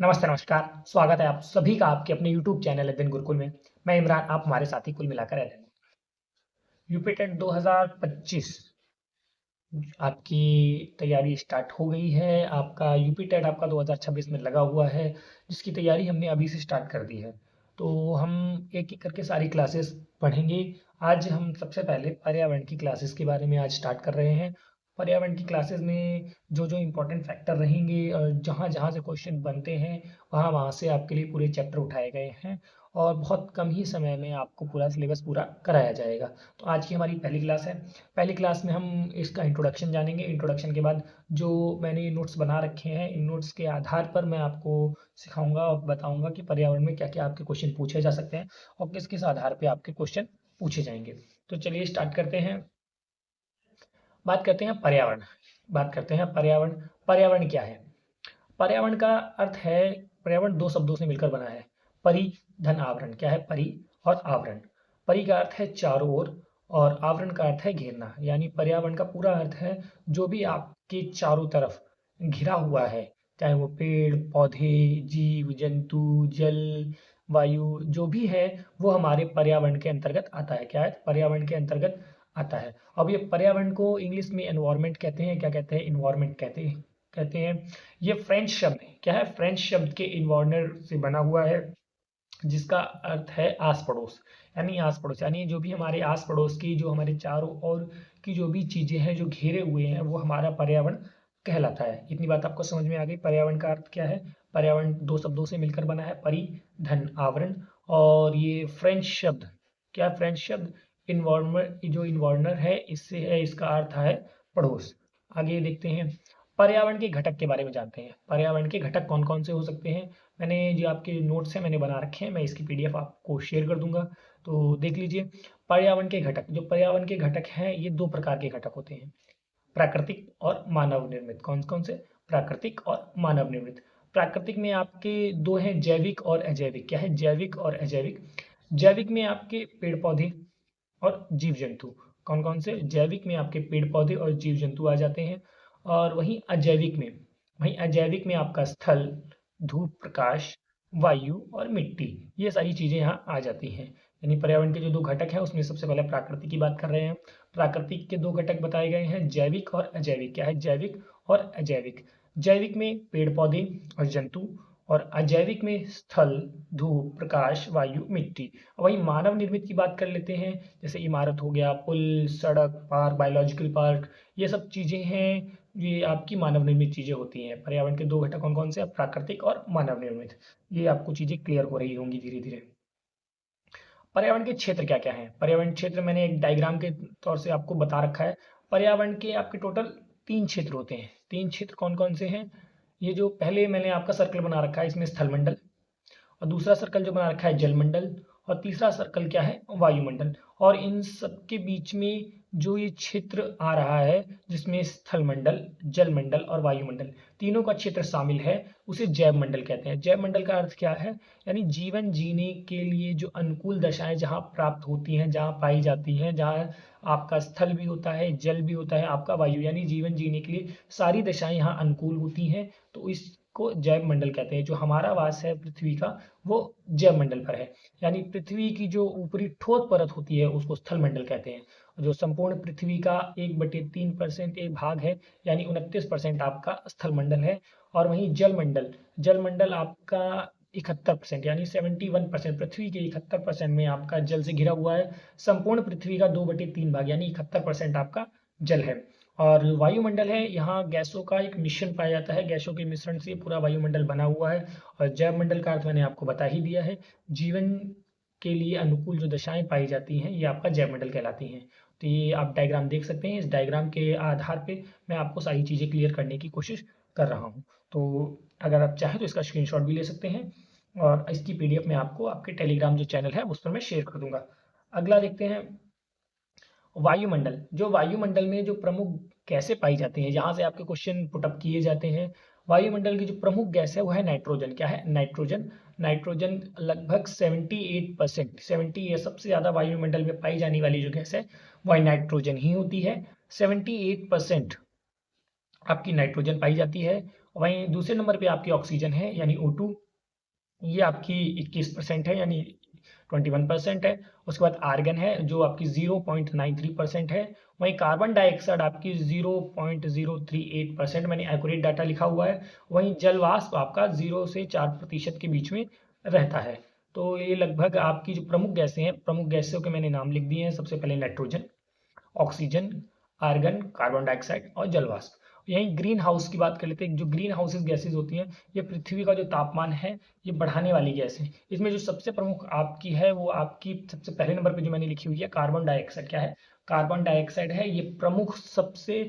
नमस्ते, नमस्कार। स्वागत है आप सभी का आपके अपने यूट्यूब चैनल अध्ययन गुरुकुल में। मैं इमरान, आप हमारे साथी कुल मिलाकर अध्ययन यूपी टेट 2025 आपकी तैयारी स्टार्ट हो गई है। आपका यूपी टेट आपका 2026 में लगा हुआ है, जिसकी तैयारी हमने अभी से स्टार्ट कर दी है। तो हम एक-एक करके सारी क्लासेस पढ़ेंगे। आज हम सबसे पहले पर्यावरण की क्लासेस के बारे में आज स्टार्ट कर रहे हैं। पर्यावरण की क्लासेस में जो-जो इम्पोर्टेंट फैक्टर रहेंगे और जहाँ-जहाँ से क्वेश्चन बनते हैं, वहाँ-वहाँ से आपके लिए पूरे चैप्टर उठाए गए हैं और बहुत कम ही समय में आपको पूरा सिलेबस पूरा कराया जाएगा। तो आज की हमारी पहली क्लास है। पहली क्लास में हम इसका इंट्रोडक्शन जानेंगे। इंट्रोडक्शन के बाद जो मैंने नोट्स बना रखे हैं, इन नोट्स के आधार पर मैं आपको सिखाऊंगा और बताऊंगा कि पर्यावरण में क्या-क्या आपके क्वेश्चन पूछे जा सकते हैं और किस-किस आधार पे आपके क्वेश्चन पूछे जाएंगे। तो चलिए स्टार्ट करते हैं। बात करते हैं पर्यावरण। बात करते हैं पर्यावरण। पर्यावरण क्या है? पर्यावरण का अर्थ है, पर्यावरण दो शब्दों से मिलकर बना है। परि धन आवरण। क्या है? परि और आवरण। परि का अर्थ है चारों ओर और आवरण का अर्थ है घेरना। यानी पर्यावरण का पूरा अर्थ है जो भी आपके चारों तरफ घिरा हुआ है, चाहे वो पेड़ पौधे, जीव जंतु, जल, वायु, जो भी है वो हमारे पर्यावरण के अंतर्गत आता है। क्या है? पर्यावरण के अंतर्गत आता है। अब ये पर्यावरण को इंग्लिश में एनवायरमेंट कहते हैं। क्या कहते हैं? इन्वायरमेंट कहते हैं। ये फ्रेंच शब्द है। क्या है? फ्रेंच शब्द के इन्वर्नर से बना हुआ है, जिसका अर्थ है आस पड़ोस। यानी आस पड़ोस, यानी जो भी हमारे आस पड़ोस की, जो हमारे चारों ओर की जो भी चीजें हैं जो घेरे हुए हैं, वो हमारा पर्यावरण कहलाता है। इतनी बात आपको समझ में आ गई। पर्यावरण का अर्थ क्या है? पर्यावरण दो शब्दों से मिलकर बना है, परि धन आवरण। और ये फ्रेंच शब्द, क्या फ्रेंच शब्द इन्वायरमेंट, जो इन्वर्नर है इससे है, इसका अर्थ है पड़ोस। आगे देखते हैं, पर्यावरण के घटक के बारे में जानते हैं। पर्यावरण के घटक कौन कौन से हो सकते हैं? मैंने जो आपके नोट्स हैं मैंने बना रखे हैं, मैं इसकी पीडीएफ आपको शेयर कर दूंगा, तो देख लीजिए। पर्यावरण के घटक, जो पर्यावरण के घटक हैं ये दो प्रकार के घटक होते हैं, प्राकृतिक और मानव निर्मित। कौन कौन से? प्राकृतिक और मानव निर्मित। प्राकृतिक में आपके दो हैं, जैविक और अजैविक। क्या है? जैविक और अजैविक। जैविक में आपके पेड़ पौधे और जीव जंतु। कौन कौन से? जैविक में आपके पेड़ पौधे और जीव जंतु आ जाते हैं। और वहीं अजैविक में आपका स्थल, धूप प्रकाश, वायु और मिट्टी, ये सारी चीजें यहाँ आ जाती हैं। यानी पर्यावरण के जो दो घटक हैं उसमें सबसे पहले प्राकृतिक की बात कर रहे हैं। प्राकृतिक के दो घटक बताए गए हैं, जैविक और अजैविक। क्या है? जैविक और अजैविक। जैविक में पेड़ पौधे और जंतु, और अजैविक में स्थल, धूप प्रकाश, वायु, मिट्टी। वहीं मानव निर्मित की बात कर लेते हैं, जैसे इमारत हो गया, पुल, सड़क, पार्क, बायोलॉजिकल पार्क, ये सब चीजें हैं, ये आपकी मानव निर्मित चीजें होती हैं। पर्यावरण के दो घटक कौन कौन से? प्राकृतिक और मानव निर्मित। ये आपको चीजें क्लियर हो रही होंगी धीरे धीरे। पर्यावरण के क्षेत्र क्या क्या हैं? पर्यावरण क्षेत्र मैंने एक डायग्राम के तौर से आपको बता रखा है। पर्यावरण के आपके टोटल तीन क्षेत्र होते हैं। तीन क्षेत्र कौन कौन से हैं? ये जो पहले मैंने आपका सर्कल बना रखा है, इसमें स्थलमंडल, और दूसरा सर्कल जो बना रखा है जलमंडल, और तीसरा सर्कल क्या है? वायुमंडल। और इन सब के बीच में जो ये क्षेत्र आ रहा है, जिसमें स्थल मंडल, जलमंडल और वायुमंडल तीनों का क्षेत्र शामिल है, उसे जैव मंडल कहते हैं। जैव मंडल का अर्थ क्या है? यानी जीवन जीने के लिए जो अनुकूल दशाएं जहाँ प्राप्त होती हैं, जहाँ पाई जाती हैं, जहाँ आपका स्थल भी होता है, जल भी होता है, आपका वायु, यानी जीवन जीने के लिए सारी दशाएं यहाँ अनुकूल होती हैं, तो इसको जैव मंडल कहते हैं। जो हमारा वास है पृथ्वी का, वो जैव मंडल पर है। यानी पृथ्वी की जो ऊपरी ठोस परत होती है उसको स्थल मंडल कहते हैं। जो संपूर्ण पृथ्वी का 1/3% एक भाग है, यानी 29% आपका स्थल मंडल है। और वहीं जलमंडल, जलमंडल आपका 71%, यानी 71%, पृथ्वी के 71% में आपका जल से घिरा हुआ है। संपूर्ण पृथ्वी का 2/3 भाग, यानी 71% आपका जल है। और वायुमंडल है, यहाँ गैसों का एक मिश्रण पाया जाता है, गैसों के मिश्रण से पूरा वायुमंडल बना हुआ है। और जैव मंडल का अर्थ मैंने आपको बता ही दिया है, जीवन के लिए अनुकूल जो दशाएं पाई जाती हैं ये आपका जैव मंडल कहलाती हैं। तो ये आप डायग्राम देख सकते हैं, इस डायग्राम के आधार पे मैं आपको सारी चीज़ें क्लियर करने की कोशिश कर रहा हूँ। तो अगर आप चाहें तो इसका स्क्रीनशॉट भी ले सकते हैं, और इसकी पीडीएफ मैं आपको आपके टेलीग्राम जो चैनल है उस पर मैं शेयर कर दूंगा। अगला देखते हैं, वायुमंडल। जो वायुमंडल में जो प्रमुख गैसें पाई जाती हैं, यहाँ से आपके क्वेश्चन पुटअप किए जाते हैं। वायुमंडल की जो प्रमुख गैस है वो है नाइट्रोजन। क्या है? नाइट्रोजन। नाइट्रोजन लगभग 78%, 70 है सबसे ज़्यादा वायुमंडल में पाई जाने वाली जो गैस है वह नाइट्रोजन ही होती है। 78% आपकी नाइट्रोजन पाई जाती है। वहीं दूसरे नंबर पे आपकी ऑक्सीजन है यानी O2, ये आपकी 21% है यानी 21% है। उसके बाद आर्गन है जो आपकी 0.93% है। वहीं कार्बन डाइऑक्साइड आपकी 0.038%, मैंने एक्यूरेट डाटा लिखा हुआ है। वहीं जल वाष्प आपका 0 से 4% के बीच में रहता है। तो ये लगभग आपकी जो प्रमुख गैसें हैं, प्रमुख गैसों के मैंने नाम लिख दिए हैं। सबसे पहले nitrogen, oxygen, argon, carbon dioxide और जल वाष्प। यहीं ग्रीन हाउस की बात कर लेते हैं। जो ग्रीन हाउसेज गैसेज होती हैं, ये पृथ्वी का जो तापमान है ये बढ़ाने वाली गैस है। इसमें जो सबसे प्रमुख आपकी है वो आपकी सबसे पहले नंबर पे जो मैंने लिखी हुई है कार्बन डाइऑक्साइड। क्या है? कार्बन डाइऑक्साइड है। ये प्रमुख सबसे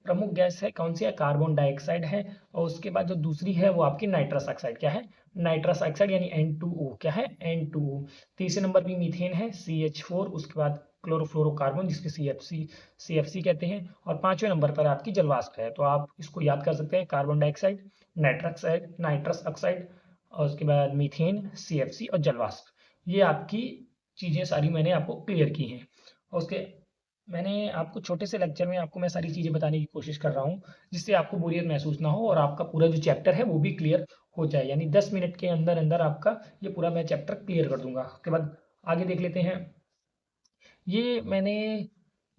प्रमुख गैस है। कौन सी है? कार्बन डाइऑक्साइड है। और उसके बाद जो दूसरी है वो आपकी नाइट्रस ऑक्साइड। क्या है? नाइट्रस ऑक्साइड यानी N2O। क्या है? N2O। तीसरे नंबर पे मीथेन है CH4। उसके बाद क्लोरोफ्लोरोकार्बन जिसके CFC कहते हैं। और पांचवें नंबर पर आपकी जलवाष्प है। तो आप इसको याद कर सकते हैं, कार्बन डाइऑक्साइड, नाइट्रस ऑक्साइड और उसके बाद मीथेन, CFC और जलवाष्प। ये आपकी चीजें सारी मैंने आपको क्लियर की हैं। और उसके मैंने आपको छोटे से लेक्चर में आपको मैं सारी चीजें बताने की कोशिश कर रहा हूँ, जिससे आपको बोरियत महसूस ना हो और आपका पूरा जो चैप्टर है वो भी क्लियर हो जाए। यानी 10 मिनट के अंदर अंदर आपका ये पूरा मैं चैप्टर क्लियर कर दूंगा। उसके बाद आगे देख लेते हैं। ये मैंने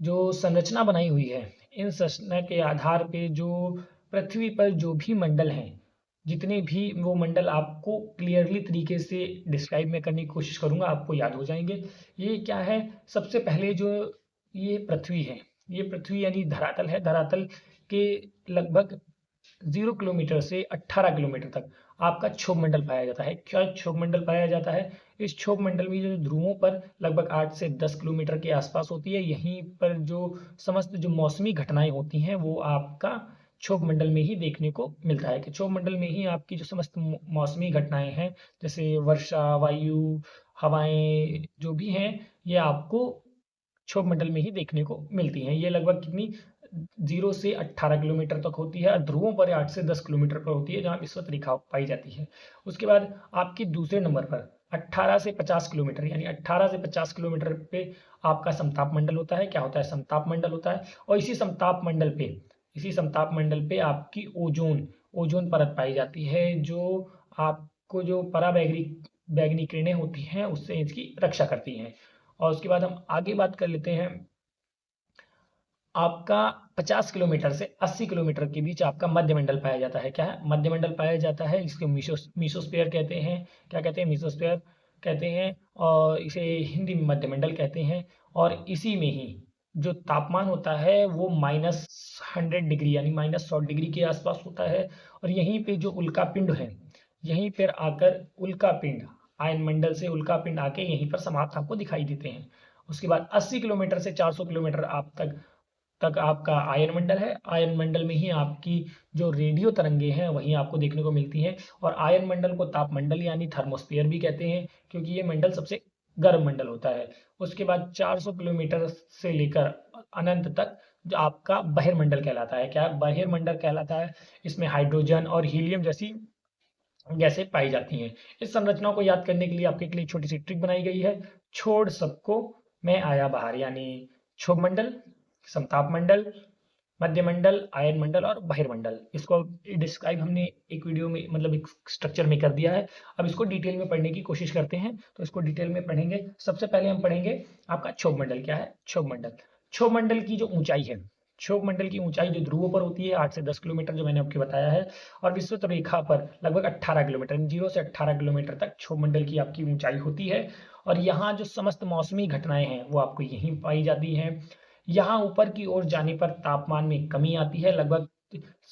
जो संरचना बनाई हुई है, इन संरचना के आधार पे जो पृथ्वी पर जो भी मंडल हैं, जितने भी वो मंडल आपको क्लियरली तरीके से डिस्क्राइब मैं करने की कोशिश करूंगा, आपको याद हो जाएंगे। ये क्या है? सबसे पहले जो ये पृथ्वी है, ये पृथ्वी यानी धरातल है। धरातल के लगभग 0 किलोमीटर से 18 किलोमीटर तक आपका क्षोभ मंडल पाया जाता है। क्या क्षोभ मंडल पाया जाता है? इस क्षोभ मंडल में जो ध्रुवों पर लगभग 8 से 10 किलोमीटर के आसपास होती है। यहीं पर जो समस्त जो मौसमी घटनाएं होती हैं वो आपका क्षोभ मंडल में ही देखने को मिलता है। कि क्षोभ मंडल में ही आपकी जो समस्त मौसमी घटनाएं हैं, जैसे वर्षा, वायु, हवाएं जो भी हैं, ये आपको क्षोभ मंडल में ही देखने को मिलती हैं। ये लगभग कितनी 0 से 18 किलोमीटर तक होती है। और ध्रुवों पर 8 से 10 किलोमीटर पर होती है, जहाँ विषुवत रेखा पाई जाती है। उसके बाद आपकी दूसरे नंबर पर 18 से 50 किलोमीटर यानी 18 से 50 किलोमीटर पे आपका समताप मंडल होता है। क्या होता है? समताप मंडल होता है। और इसी समताप मंडल पे आपकी ओजोन ओजोन परत पाई जाती है, जो आपको जो पराबैंगनी बैगनी किरणें होती हैं उससे इसकी रक्षा करती हैं। और उसके बाद हम आगे बात कर लेते हैं। आपका 50 किलोमीटर से 80 किलोमीटर के बीच आपका मध्यमंडल पाया जाता है। क्या है? मध्यमंडल पाया जाता है। इसको मीसोस्फीयर कहते हैं। क्या कहते हैं? मीसोस्फीयर कहते हैं। और इसे हिंदी में मध्यमंडल कहते हैं। और इसी में ही जो तापमान होता है वो -100 डिग्री यानी -100 डिग्री के आसपास होता है। और यहीं पे जो उल्का पिंड है, यहीं पर आकर उल्का पिंड, आयन मंडल से उल्का पिंड आके यहीं पर समाप्त आपको दिखाई देते हैं। उसके बाद 80 किलोमीटर से 400 किलोमीटर आप तक आपका आयन मंडल है। आयन मंडल में ही आपकी जो रेडियो तरंगे हैं वही आपको देखने को मिलती हैं। और आयन मंडल को तापमंडल यानी थर्मोस्फीयर भी कहते हैं, क्योंकि ये मंडल सबसे गर्म मंडल होता है। उसके बाद 400 किलोमीटर से लेकर अनंत तक जो आपका बहिर्मंडल कहलाता है। क्या बहिर्मंडल कहलाता है? इसमें हाइड्रोजन और हीलियम जैसी गैसें पाई जाती हैं। इस संरचना को याद करने के लिए आपके लिए छोटी सी ट्रिक बनाई गई है। छोड़ सबको मैं आया बाहर, यानी क्षोभ मंडल, समताप मंडल, मध्यमंडल, आयन मंडल और बहिर्मंडल। इसको डिस्क्राइब हमने एक वीडियो में मतलब एक स्ट्रक्चर में कर दिया है। अब इसको डिटेल में पढ़ने की कोशिश करते हैं। तो इसको डिटेल में पढ़ेंगे। सबसे पहले हम पढ़ेंगे आपका क्षोभ मंडल। क्या है? क्षोभ मंडल। क्षोभ मंडल की जो ऊंचाई है, क्षोभ मंडल की ऊंचाई जो ध्रुवों पर होती है 8 से 10 किलोमीटर, जो मैंने आपको बताया है। और विषुवत रेखा पर लगभग 18 किलोमीटर, 0 से 18 किलोमीटर तक क्षोभ मंडल की आपकी ऊंचाई होती है। और यहाँ जो समस्त मौसमी घटनाएं हैं वो आपको यहीं पाई जाती हैं। यहाँ ऊपर की ओर जाने पर तापमान में कमी आती है। लगभग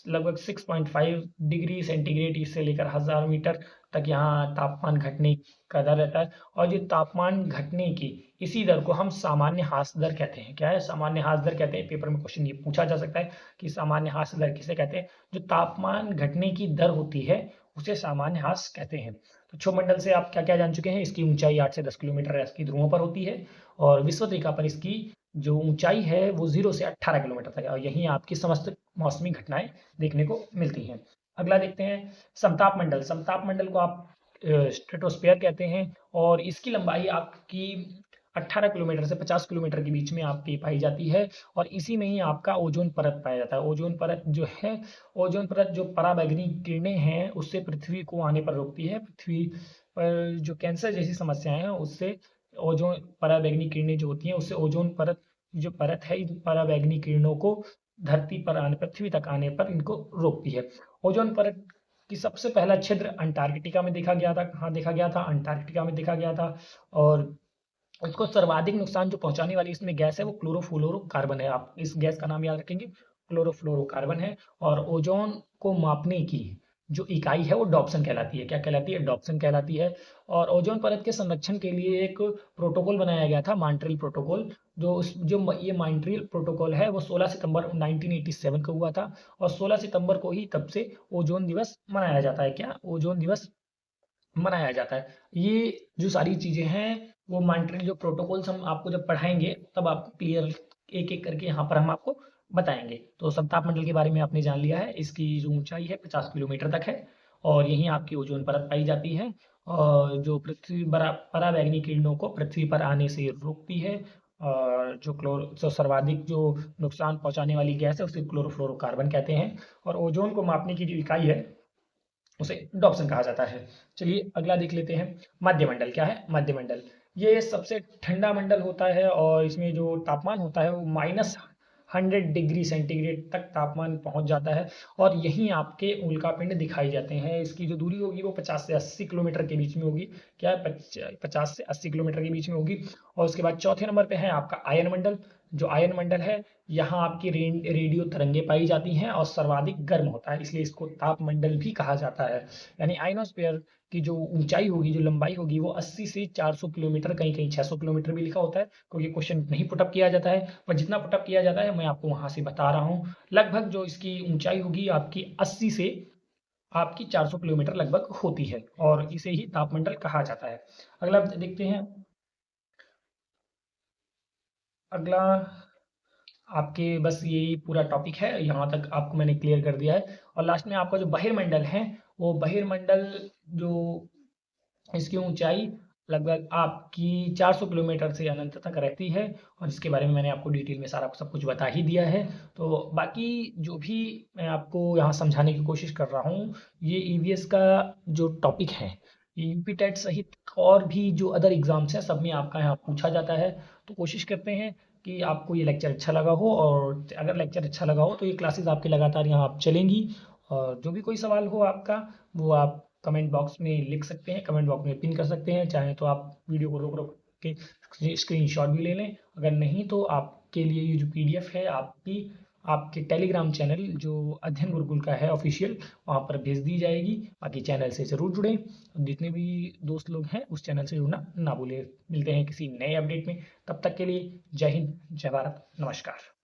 लगभग 6.5 डिग्री सेंटीग्रेड इससे लेकर 1000 मीटर तक यहाँ तापमान घटने का दर रहता है। और जो तापमान घटने की इसी दर को हम सामान्य ह्रास दर कहते हैं। क्या है? सामान्य ह्रास दर कहते हैं। पेपर में क्वेश्चन ये पूछा जा सकता है कि सामान्य ह्रास दर किसे कहते हैं? जो तापमान घटने की दर होती है उसे सामान्य ह्रास कहते हैं। तो क्षोभ मंडल से आप क्या क्या जान चुके हैं? इसकी ऊंचाई 8 से 10 किलोमीटर इसकी ध्रुवों पर होती है। और विषुवत रेखा पर इसकी जो ऊंचाई है वो 0 से 18 किलोमीटर तक है। और यहीं आपकी समस्त मौसमी घटनाएं देखने को मिलती हैं। अगला देखते हैं समताप मंडल। समताप मंडल को आप स्ट्रेटोस्फीयर कहते हैं। और इसकी लंबाई आपकी 18 किलोमीटर से 50 किलोमीटर के बीच में आपकी पाई जाती है और इसी में ही आपका ओजोन परत पाया जाता है। ओजोन परत जो है, ओजोन परत जो पराबैंगनी किरणें हैं उससे पृथ्वी को आने पर रोकती है। पृथ्वी पर जो कैंसर जैसी समस्याएं हैं उससे ओजोन पराबैंगनी किरणें जो होती हैं उससे ओजोन परत जो परत है इन पराबैंगनी किरणों को धरती पर आने, पृथ्वी तक आने पर इनको रोकती है। ओजोन परत की सबसे पहला छिद्र अंटार्कटिका में देखा गया था। कहाँ देखा गया था? अंटार्कटिका में देखा गया था। और इसको सर्वाधिक नुकसान जो पहुंचाने वाली इसमें गैस है वो क्लोरोफ्लोरोकार्बन है। आप इस गैस का नाम याद रखेंगे, क्लोरोफ्लोरोकार्बन है। और ओजोन को मापने की जो इकाई है वो डॉप्सन कहलाती है। क्या कहलाती है? डॉप्सन कहलाती है। और ओजोन परत के संरक्षण के लिए एक प्रोटोकॉल बनाया गया था, मॉन्ट्रियल प्रोटोकॉल। ये मॉन्ट्रियल प्रोटोकॉल है वो 16 सितंबर 1987 को हुआ था। और 16 सितंबर को ही तब से ओजोन दिवस मनाया जाता है। क्या? ओजोन दिवस मनाया जाता है। ये जो सारी चीजें हैं वो मॉन्ट्रियल जो प्रोटोकॉल्स हम आपको जब पढ़ाएंगे तब आपको क्लियर एक एक करके यहाँ पर हम आपको बताएंगे। तो सब तापमंडल के बारे में आपने जान लिया है। इसकी जो ऊंचाई है 50 किलोमीटर तक है और यहीं आपकी ओजोन परत पाई जाती है और जो पृथ्वी पराबैंगनी किरणों को पृथ्वी पर आने से रोकती है। और जो सर्वाधिक जो नुकसान पहुंचाने वाली गैस है उसे क्लोरोफ्लोरोकार्बन कहते हैं। और ओजोन को मापने की जो इकाई है उसे डॉप्सन कहा जाता है। चलिए अगला देख लेते हैं। मध्यमंडल क्या है? मध्यमंडल ये सबसे ठंडा मंडल होता है और इसमें जो तापमान होता है वो -100 डिग्री सेंटीग्रेड तक तापमान पहुंच जाता है। और यहीं आपके उल्कापिंड दिखाई जाते हैं। इसकी जो दूरी होगी वो 50 से 80 किलोमीटर के बीच में होगी। क्या है? 50 से 80 किलोमीटर के बीच में होगी। और उसके बाद चौथे नंबर पे है आपका आयन मंडल। जो आयन मंडल है यहाँ आपकी रेडियो तरंगे पाई जाती हैं और सर्वाधिक गर्म होता है, इसलिए इसको तापमंडल भी कहा जाता है। यानी आइनोस्फीयर की जो ऊंचाई होगी, जो लंबाई होगी वो 80 से 400 किलोमीटर, कहीं कहीं 600 किलोमीटर भी लिखा होता है क्योंकि क्वेश्चन नहीं पुटअप किया जाता है। पर जितना पुटअप किया जाता है मैं आपको वहां से बता रहा हूँ। लगभग जो इसकी ऊंचाई होगी आपकी 80 से आपकी 400 किलोमीटर लगभग होती है और इसे ही तापमंडल कहा जाता है। अगला देखते हैं। अगला आपके बस यही पूरा टॉपिक है, यहाँ तक आपको मैंने क्लियर कर दिया है। और लास्ट में आपका जो बहिर्मंडल है वो बहिर्मंडल जो इसकी ऊंचाई लगभग आपकी 400 किलोमीटर से अनंत तक रहती है और इसके बारे में मैंने आपको डिटेल में सारा सब कुछ बता ही दिया है। तो बाकी जो भी मैं आपको यहाँ समझाने की कोशिश कर रहा हूँ ये ईवीएस का जो टॉपिक है, यूपी टेट सहित और भी जो अदर एग्जाम्स हैं सब में आपका यहाँ पूछा जाता है। तो कोशिश करते हैं कि आपको ये लेक्चर अच्छा लगा हो और अगर लेक्चर अच्छा लगा हो तो ये क्लासेस आपकी लगातार यहाँ आप चलेंगी। और जो भी कोई सवाल हो आपका वो आप कमेंट बॉक्स में लिख सकते हैं, कमेंट बॉक्स में पिन कर सकते हैं। चाहे तो आप वीडियो को रोक रोक के स्क्रीनशॉट भी ले लें। अगर नहीं तो आपके लिए ये जो पीडीएफ है आपके टेलीग्राम चैनल जो अध्ययन गुरुकुल का है ऑफिशियल, वहाँ पर भेज दी जाएगी। बाकी चैनल से ज़रूर जुड़ें। जितने भी दोस्त लोग हैं उस चैनल से जुड़ना ना भूलें। मिलते हैं किसी नए अपडेट में, तब तक के लिए जय हिंद, जय भारत, नमस्कार।